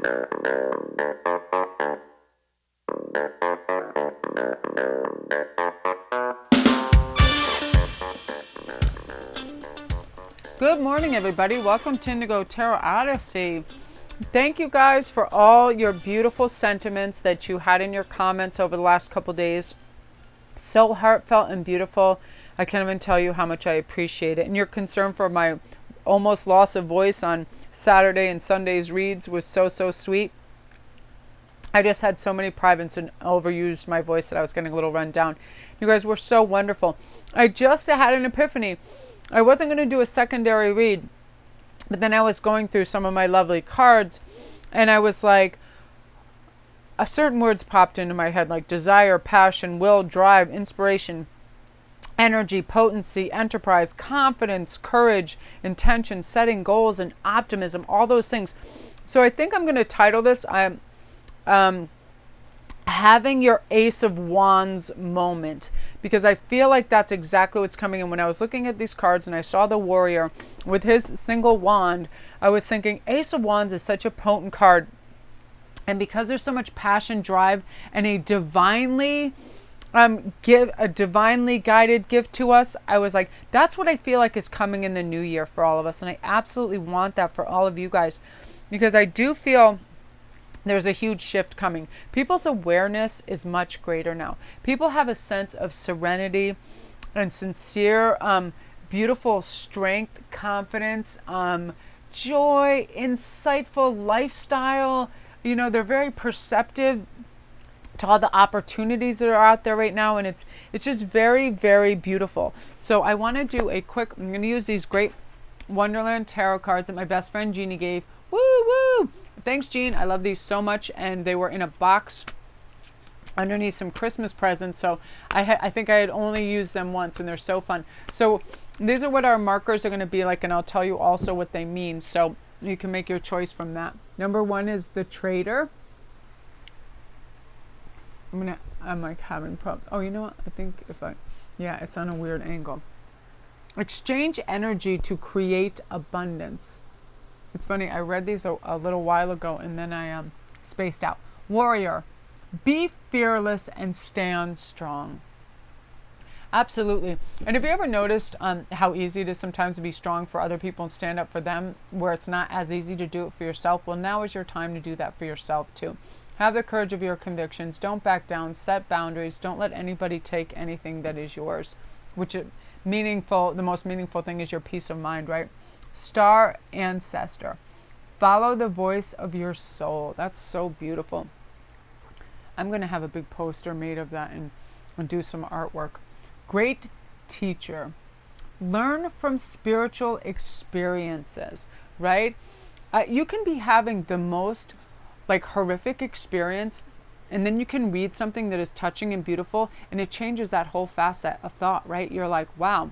Good morning, everybody. Welcome to Instantgo Tarot Odyssey. Thank you guys for all your beautiful sentiments that you had in your comments over the last couple days. So heartfelt and beautiful. I can't even tell you how much I appreciate it. And your concern for my almost loss of voice on Saturday and Sunday's reads was so sweet. I just had so many privates and overused my voice that I was getting a little run down. You guys were so wonderful. I just had an epiphany. I wasn't going to do a secondary read, but then I was going through some of my lovely cards, and I was like, certain words popped into my head, like desire, passion, will, drive, inspiration, energy, potency, enterprise, confidence, courage, intention, setting goals, and optimism, all those things. So I think I'm going to title this, having your Ace of Wands moment, because I feel like that's exactly what's coming in. When I was looking at these cards and I saw the warrior with his single wand, I was thinking Ace of Wands is such a potent card. And because there's so much passion, drive, and a divinely guided gift to us, I was like, that's what I feel like is coming in the new year for all of us. And I absolutely want that for all of you guys, because I do feel there's a huge shift coming. People's awareness is much greater now. People have a sense of serenity and sincere, beautiful strength, confidence, joy, insightful lifestyle. You know, they're very perceptive to all the opportunities that are out there right now, and it's just very, very beautiful. So I want to do a quick, I'm going to use these great Wonderland tarot cards that my best friend Jeannie gave. Woo woo! Thanks, Jean. I love these so much, and they were in a box underneath some Christmas presents, so I think I had only used them once, and they're so fun. So these are what our markers are going to be like, and I'll tell you also what they mean, so you can make your choice from that. Number one is the Trader. I'm like having problems. Oh, you know what? I think yeah, it's on a weird angle. Exchange energy to create abundance. It's funny, I read these a little while ago, and then I spaced out. Warrior, be fearless and stand strong. Absolutely. And have you ever noticed how easy it is sometimes to be strong for other people and stand up for them, where it's not as easy to do it for yourself? Well, now is your time to do that for yourself too. Have the courage of your convictions. Don't back down. Set boundaries. Don't let anybody take anything that is yours. Which is meaningful. The most meaningful thing is your peace of mind, right? Star Ancestor. Follow the voice of your soul. That's so beautiful. I'm going to have a big poster made of that and do some artwork. Great Teacher. Learn from spiritual experiences, right? You can be having the most horrific experience, and then you can read something that is touching and beautiful, and it changes that whole facet of thought, right? You're like, wow.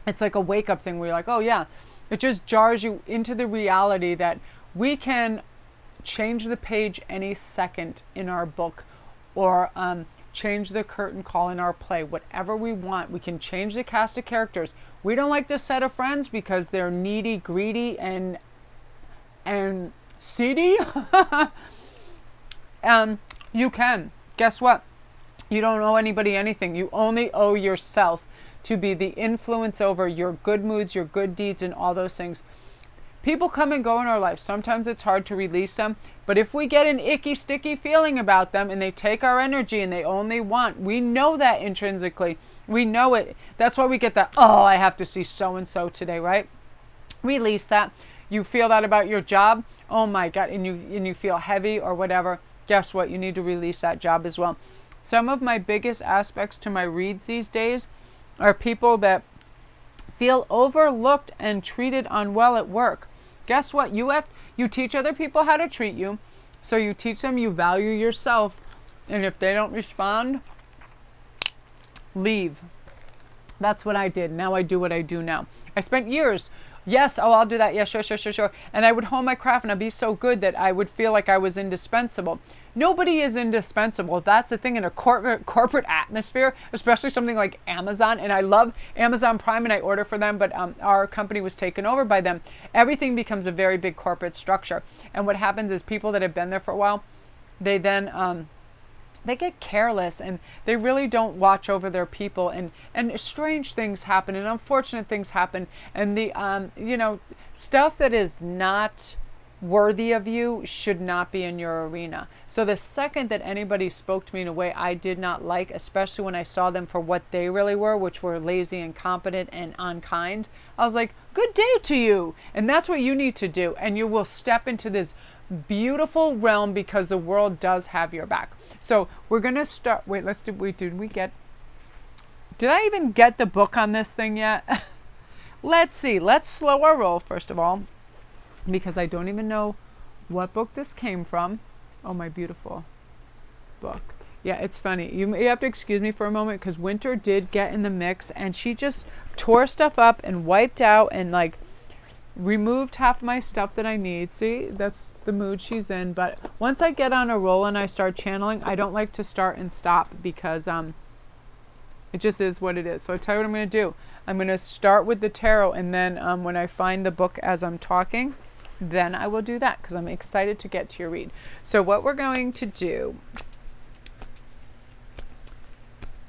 It's like a wake-up thing where you're like, oh yeah. It just jars you into the reality that we can change the page any second in our book, or change the curtain call in our play. Whatever we want, we can change the cast of characters. We don't like this set of friends because they're needy, greedy, and seedy. You can. Guess what? You don't owe anybody anything. You only owe yourself to be the influence over your good moods, your good deeds, and all those things. People come and go in our life. Sometimes it's hard to release them, but if we get an icky, sticky feeling about them and they take our energy and they only want, we know that intrinsically. We know it. That's why we get that, oh, I have to see so-and-so today, right? Release that. You feel that about your job, oh my God, and you feel heavy or whatever. Guess what? You need to release that job as well. Some of my biggest aspects to my reads these days are people that feel overlooked and treated unwell at work. Guess what? You teach other people how to treat you, so you teach them you value yourself, and if they don't respond, leave. That's what I did. Now I do what I do now. I spent years, yes, oh, I'll do that. Yeah, sure. And I would hone my craft and I'd be so good that I would feel like I was indispensable. Nobody is indispensable. That's the thing in a corporate atmosphere, especially something like Amazon. And I love Amazon Prime and I order for them, but our company was taken over by them. Everything becomes a very big corporate structure. And what happens is people that have been there for a while, they then they get careless and they really don't watch over their people, and strange things happen and unfortunate things happen, and the stuff that is not worthy of you should not be in your arena. So the second that anybody spoke to me in a way I did not like, especially when I saw them for what they really were, which were lazy, incompetent, and unkind, I was like, good day to you. And that's what you need to do. And you will step into this beautiful realm because the world does have your back. So we're going to start. Wait, did I even get the book on this thing yet? Let's see. Let's slow our roll first of all, because I don't even know what book this came from. Oh, my beautiful book. Yeah, it's funny. You have to excuse me for a moment because Winter did get in the mix and she just tore stuff up and wiped out and like removed half my stuff that I need. See, that's the mood she's in. But once I get on a roll and I start channeling, I don't like to start and stop because it just is what it is. So I'll tell you what I'm going to do. I'm going to start with the tarot, and then when I find the book as I'm talking, then I will do that because I'm excited to get to your read. So what we're going to do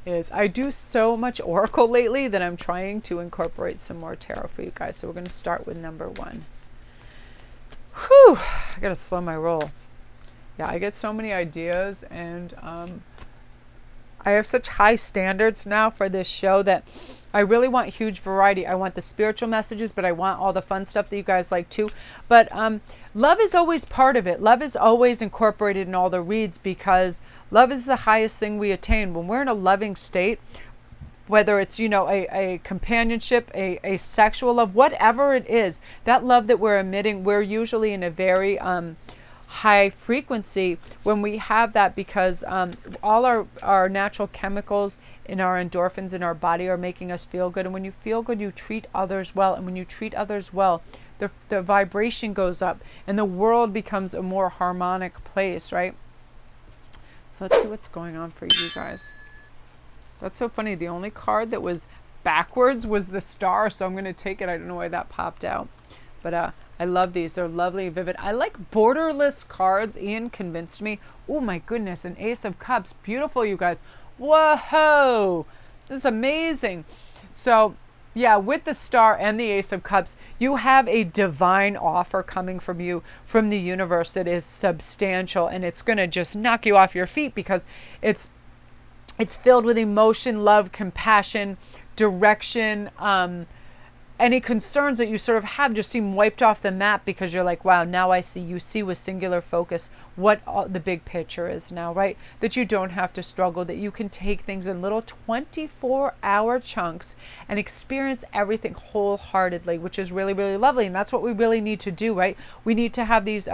is I do so much oracle lately that I'm trying to incorporate some more tarot for you guys. So we're going to start with number 1. Whew, I got to slow my roll. Yeah, I get so many ideas, and I have such high standards now for this show that I really want huge variety. I want the spiritual messages, but I want all the fun stuff that you guys like too. But love is always part of it. Love is always incorporated in all the reads because love is the highest thing we attain. When we're in a loving state, whether it's, a companionship, a sexual love, whatever it is, that love that we're emitting, we're usually in a very high frequency when we have that, because all our natural chemicals in our endorphins in our body are making us feel good. And when you feel good, you treat others well. And when you treat others well, the vibration goes up and the world becomes a more harmonic place, right? So let's see what's going on for you guys. That's so funny. The only card that was backwards was the star, so I'm going to take it. I don't know why that popped out. But I love these. They're lovely and vivid. I like borderless cards. Ian convinced me. Oh my goodness, an Ace of Cups. Beautiful, you guys. Whoa! This is amazing. So, yeah, with the star and the Ace of Cups, you have a divine offer coming from you, from the universe that is substantial, and it's going to just knock you off your feet because it's filled with emotion, love, compassion, direction. Any concerns that you sort of have just seem wiped off the map because you're like, wow, now I see. You see with singular focus what the big picture is now, right? That you don't have to struggle, that you can take things in little 24-hour chunks and experience everything wholeheartedly, which is really, really lovely. And that's what we really need to do, right? We need to have these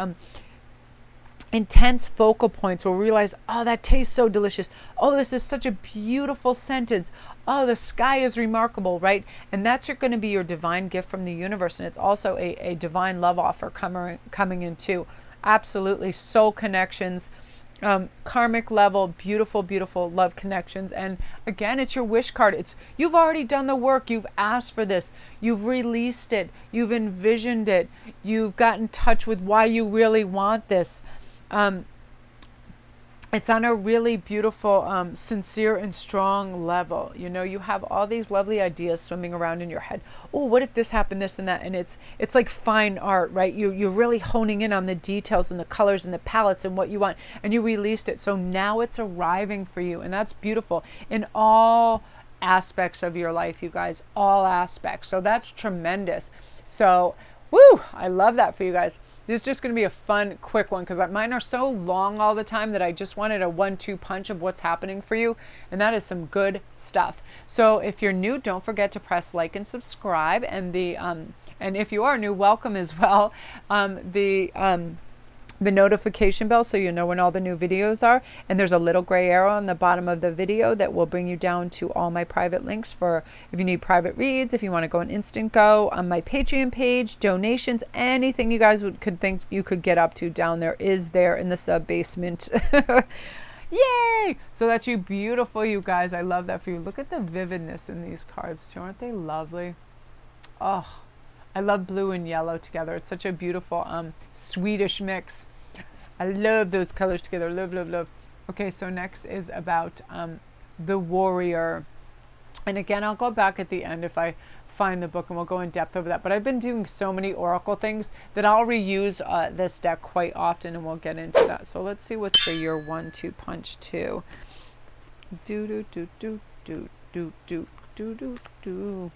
intense focal points where we realize, oh, that tastes so delicious. Oh, this is such a beautiful sentence. Oh, the sky is remarkable, right? And that's going to be your divine gift from the universe. And it's also a divine love offer coming in too. Absolutely. Soul connections, karmic level, beautiful, beautiful love connections. And again, it's your wish card. You've already done the work. You've asked for this. You've released it. You've envisioned it. You've got in touch with why you really want this. It's on a really beautiful, sincere and strong level. You have all these lovely ideas swimming around in your head. Oh, what if this happened, this and that? And it's like fine art, right? You're really honing in on the details and the colors and the palettes and what you want. And you released it. So now it's arriving for you. And that's beautiful in all aspects of your life, you guys. All aspects. So that's tremendous. So, woo! I love that for you guys. This is just going to be a fun, quick one because mine are so long all the time that I just wanted a 1-2 punch of what's happening for you. And that is some good stuff. So if you're new, don't forget to press like and subscribe. And and if you are new, welcome as well. The the notification bell so you know when all the new videos are. And there's a little gray arrow on the bottom of the video that will bring you down to all my private links for if you need private reads, if you want to go on Instantgo, on my Patreon page, donations, anything you guys could think you could get up to down there is there in the sub basement. Yay! So that's you, beautiful, you guys. I love that for you. Look at the vividness in these cards too. Aren't they lovely? Oh, I love blue and yellow together. It's such a beautiful Swedish mix. I love those colors together. Love, love, love. Okay, so next is about the warrior. And again, I'll go back at the end if I find the book and we'll go in depth over that. But I've been doing so many oracle things that I'll reuse this deck quite often, and we'll get into that. So let's see what's for your 1-2 punch 2. Do do do do do do do do do do.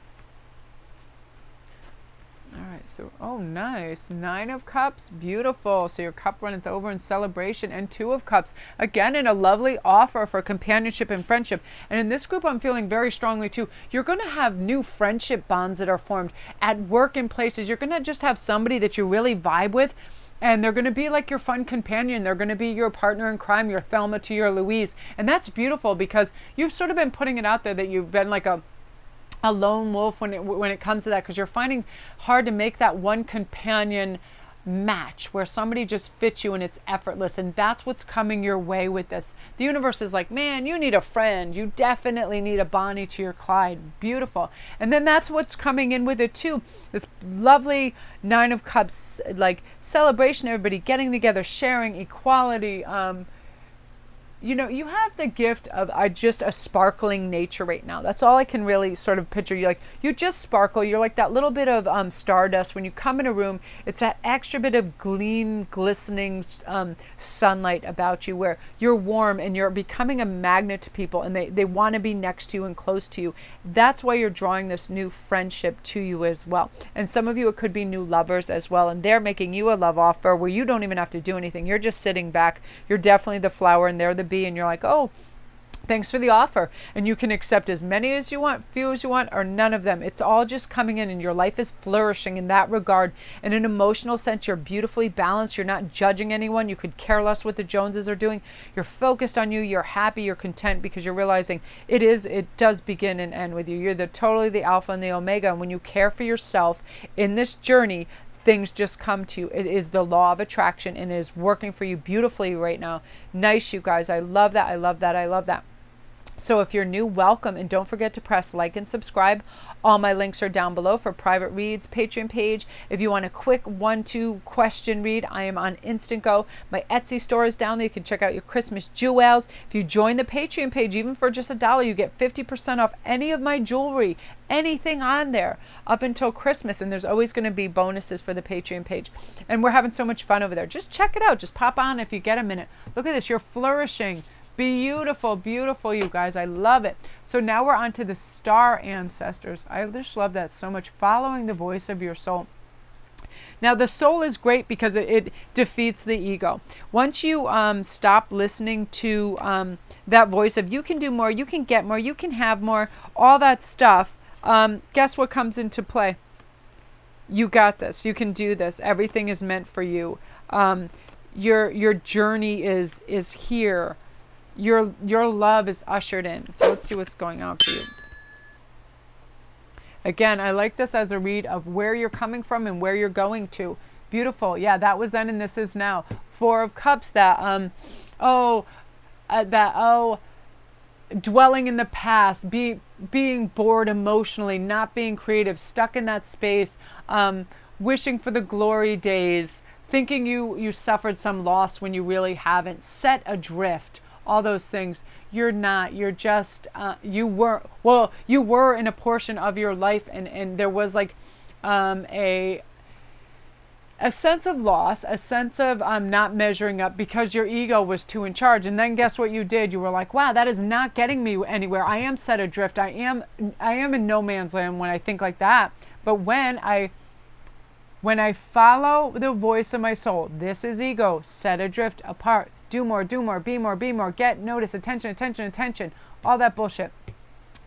All right, so, oh, nice. 9 of Cups, beautiful. So your cup runneth over in celebration, and 2 of Cups, again, in a lovely offer for companionship and friendship. And in this group, I'm feeling very strongly, too. You're going to have new friendship bonds that are formed at work and places. You're going to just have somebody that you really vibe with, and they're going to be like your fun companion. They're going to be your partner in crime, your Thelma to your Louise. And that's beautiful because you've sort of been putting it out there that you've been like a lone wolf when it comes to that, because you're finding hard to make that one companion match where somebody just fits you and it's effortless. And that's what's coming your way with this. The universe is like, man, you need a friend. You definitely need a Bonnie to your Clyde. Beautiful. And then that's what's coming in with it too. This lovely 9 of Cups, like celebration, everybody getting together, sharing, equality. You know, you have the gift of just a sparkling nature right now. That's all I can really sort of picture. You just sparkle. You're like that little bit of stardust. When you come in a room, it's that extra bit of glistening sunlight about you, where you're warm and you're becoming a magnet to people, and they want to be next to you and close to you. That's why you're drawing this new friendship to you as well. And some of you, it could be new lovers as well, and they're making you a love offer where you don't even have to do anything. You're just sitting back. You're definitely the flower and they're the, and you're like, oh, thanks for the offer. And you can accept as many as you want, few as you want, or none of them. It's all just coming in, and your life is flourishing in that regard. In an emotional sense, you're beautifully balanced. You're not judging anyone. You could care less what the Joneses are doing. You're focused on you. You're happy. You're content because you're realizing it does begin and end with you. You're totally the alpha and the omega. And when you care for yourself in this journey, things just come to you. It is the law of attraction, and it is working for you beautifully right now. Nice, you guys. I love that. I love that. I love that. So if you're new, welcome, and don't forget to press like and subscribe. All my links are down below for private reads, Patreon page. If you want a quick 1-2 question read, I am on Instantgo. My Etsy store is down there. You can check out your Christmas jewels. If you join the Patreon page, even for just $1, you get 50% off any of my jewelry, anything on there up until Christmas. And there's always going to be bonuses for the Patreon page. And we're having so much fun over there. Just check it out. Just pop on if you get a minute. Look at this. You're flourishing. Beautiful, beautiful, you guys. I love it. So now we're on to the star ancestors. I just love that so much. Following the voice of your soul. Now, the soul is great because it defeats the ego. Once you stop listening to that voice of you can do more, you can get more, you can have more, all that stuff, guess what comes into play? You got this. You can do this. Everything is meant for you. Your journey is here. Your love is ushered in. So let's see what's going on for you. Again, I like this as a read of where you're coming from and where you're going to. Beautiful. Yeah, that was then and this is now. 4 of Cups, dwelling in the past, being bored emotionally, not being creative, stuck in that space, wishing for the glory days, thinking you suffered some loss when you really haven't, set adrift. All those things. You're not. You're just, you were in a portion of your life, and there was like a sense of loss, a sense of not measuring up because your ego was too in charge. And then guess what you did? You were like, wow, that is not getting me anywhere. I am set adrift. I am in no man's land when I think like that. But when I follow the voice of my soul, this is ego, set adrift, apart. Do more, be more, get, notice, attention, all that bullshit.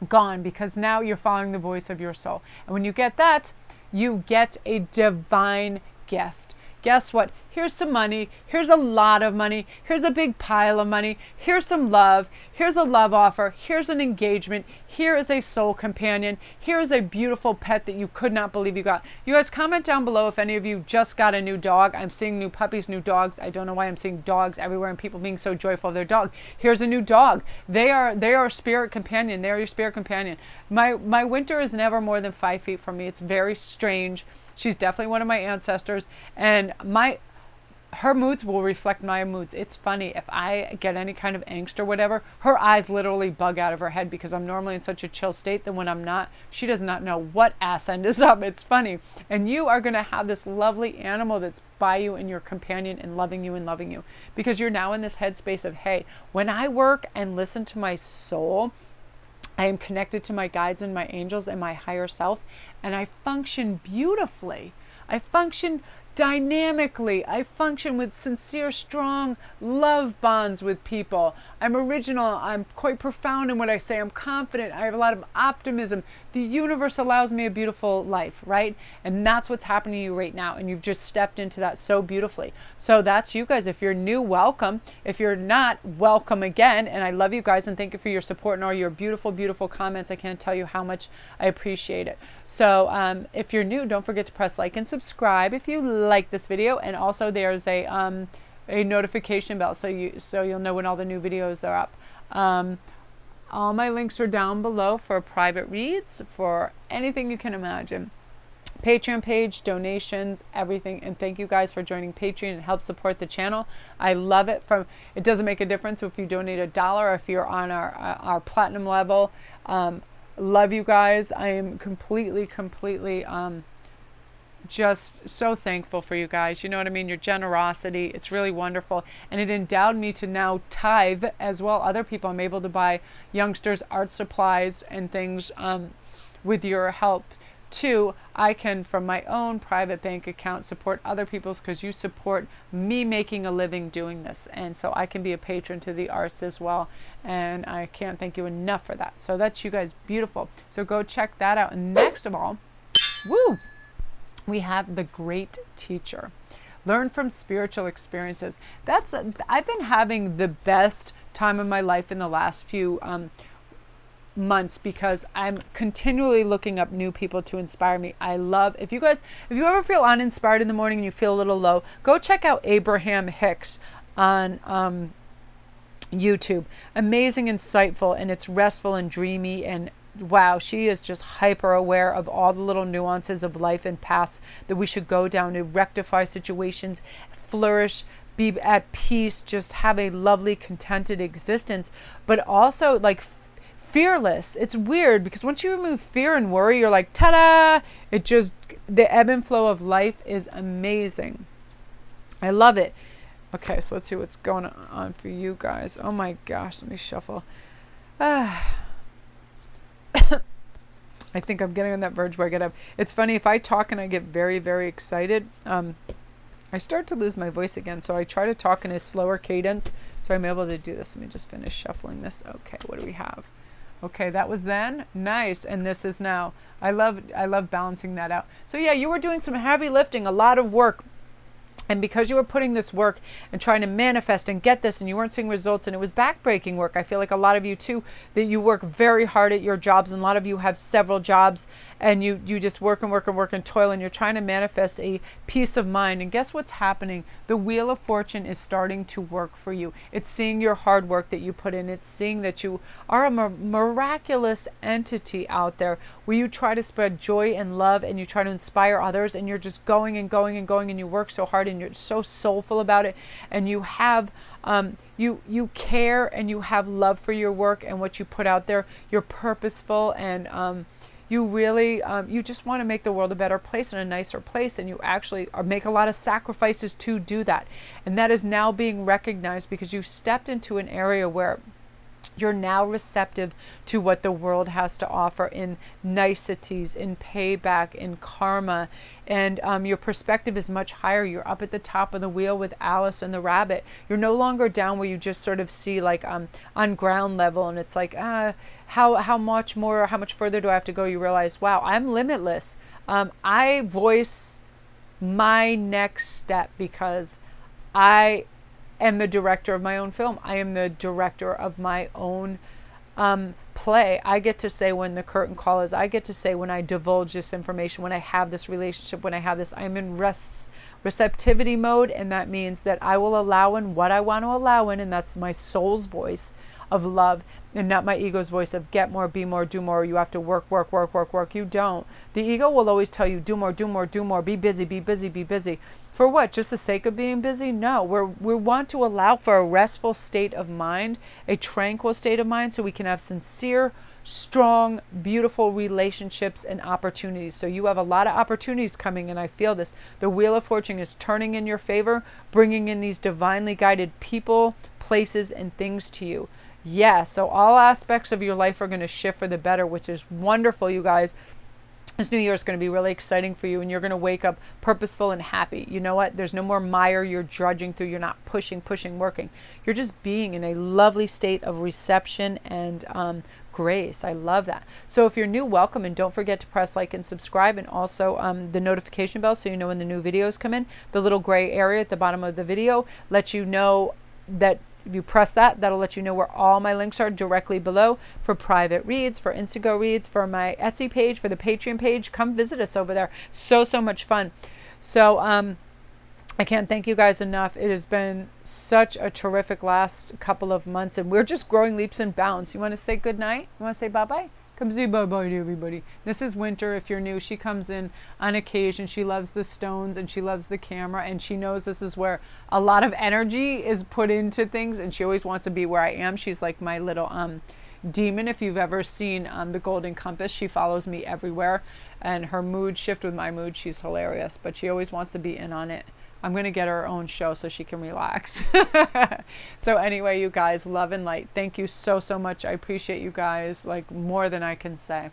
Gone, because now you're following the voice of your soul. And when you get that, you get a divine gift. Guess what? here's some money, here's a lot of money, here's a big pile of money, here's some love, here's a love offer, here's an engagement, here is a soul companion, here is a beautiful pet that you could not believe you got. You guys comment down below if any of you just got a new dog. I'm seeing new puppies, new dogs. I don't know why I'm seeing dogs everywhere and people being so joyful of their dog. Here's a new dog. They are a spirit companion. They are your spirit companion. My Winter is never more than 5 feet from me. It's very strange. She's definitely one of my ancestors, and her moods will reflect my moods. It's funny, if I get any kind of angst or whatever, her eyes literally bug out of her head because I'm normally in such a chill state that when I'm not, she does not know what ass end is up. It's funny. And you are going to have this lovely animal that's by you and your companion and loving you because you're now in this headspace of, hey, when I work and listen to my soul, I am connected to my guides and my angels and my higher self, and I function beautifully. I function dynamically. I function with sincere, strong love bonds with people. I'm original. I'm quite profound in what I say. I'm confident. I have a lot of optimism. The universe allows me a beautiful life, right? And that's what's happening to you right now. And you've just stepped into that so beautifully. So that's you guys. If you're new, welcome. If you're not, welcome again. And I love you guys and thank you for your support and all your beautiful, beautiful comments. I can't tell you how much I appreciate it. So if you're new, don't forget to press like and subscribe if you like this video. And also there's a notification bell so you'll know when all the new videos are up. All my links are down below for private reads, for anything you can imagine. Patreon page, donations, everything. And thank you guys for joining Patreon. It helps support the channel. I love it. It doesn't make a difference if you donate $1 or if you're on our platinum level. Love you guys. I am completely just so thankful for you guys. You know what I mean? Your generosity. It's really wonderful. And it endowed me to now tithe as well. Other people, I'm able to buy youngsters art supplies and things with your help too. I can, from my own private bank account, support other people's because you support me making a living doing this. And so I can be a patron to the arts as well. And I can't thank you enough for that. So that's you guys beautiful. So go check that out. And next of all, woo! We have the great teacher. Learn from spiritual experiences. I've been having the best time of my life in the last few months because I'm continually looking up new people to inspire me. I love, if you ever feel uninspired in the morning and you feel a little low, go check out Abraham Hicks on YouTube. Amazing, insightful, and it's restful and dreamy, and wow, she is just hyper aware of all the little nuances of life and paths that we should go down to rectify situations, flourish, be at peace, just have a lovely, contented existence, but also like fearless. It's weird because once you remove fear and worry, you're like, ta-da! The ebb and flow of life is amazing. I love it. Okay, so let's see what's going on for you guys. Oh my gosh, let me shuffle. I think I'm getting on that verge where I get up. It's funny, if I talk and I get very, very excited, I start to lose my voice again. So I try to talk in a slower cadence so I'm able to do this. Let me just finish shuffling this. Okay, what do we have? Okay, that was then. Nice. And this is now. I love balancing that out. So yeah, you were doing some heavy lifting, a lot of work. And because you were putting this work and trying to manifest and get this and you weren't seeing results and it was backbreaking work, I feel like a lot of you too, that you work very hard at your jobs, and a lot of you have several jobs and you just work and toil, and you're trying to manifest a peace of mind. And guess what's happening? The wheel of fortune is starting to work for you. It's seeing your hard work that you put in. It's seeing that you are a miraculous entity out there where you try to spread joy and love and you try to inspire others, and you're just going and going and going, and you work so hard and you're so soulful about it, and you have you care and you have love for your work and what you put out there. You're purposeful, and you really you just want to make the world a better place and a nicer place, and you actually make a lot of sacrifices to do that. And that is now being recognized because you've stepped into an area where you're now receptive to what the world has to offer in niceties, in payback, in karma, and your perspective is much higher. You're up at the top of the wheel with Alice and the rabbit. You're no longer down where you just sort of see like on ground level, and it's like how much more, how much further do I have to go? You realize, wow, I'm limitless. I voice my next step because I am the director of my own film. I am the director of my own play. I get to say when the curtain call is. I get to say when I divulge this information, when I have this relationship, when I have this. I'm in receptivity mode, and that means that I will allow in what I want to allow in, and that's my soul's voice of love, and not my ego's voice of get more, be more, do more. You have to work, work, work, work, work. You don't. The ego will always tell you do more, do more, do more. Be busy, be busy, be busy. For what? Just the sake of being busy? No. We want to allow for a restful state of mind, a tranquil state of mind, so we can have sincere, strong, beautiful relationships and opportunities. So you have a lot of opportunities coming, and I feel this. The Wheel of Fortune is turning in your favor, bringing in these divinely guided people, places, and things to you. Yeah, so all aspects of your life are going to shift for the better, which is wonderful, you guys. This new year is going to be really exciting for you, and you're going to wake up purposeful and happy. You know what? There's no more mire you're drudging through. You're not pushing, working. You're just being in a lovely state of reception and grace. I love that. So if you're new, welcome, and don't forget to press like and subscribe, and also the notification bell so you know when the new videos come in. The little gray area at the bottom of the video lets you know that if you press that, that'll let you know where all my links are directly below for private reads, for Instantgo reads, for my Etsy page, for the Patreon page. Come visit us over there. So much fun. So I can't thank you guys enough. It has been such a terrific last couple of months, and we're just growing leaps and bounds. You want to say good night? You want to say bye-bye? Come say bye-bye to everybody. This is Winter. If you're new, she comes in on occasion. She loves the stones, and she loves the camera, and she knows this is where a lot of energy is put into things, and she always wants to be where I am. She's like my little demon. If you've ever seen The Golden Compass, she follows me everywhere, and her mood shift with my mood. She's hilarious, but she always wants to be in on it. I'm going to get her own show so she can relax. So anyway, you guys, love and light. Thank you so much. I appreciate you guys like more than I can say.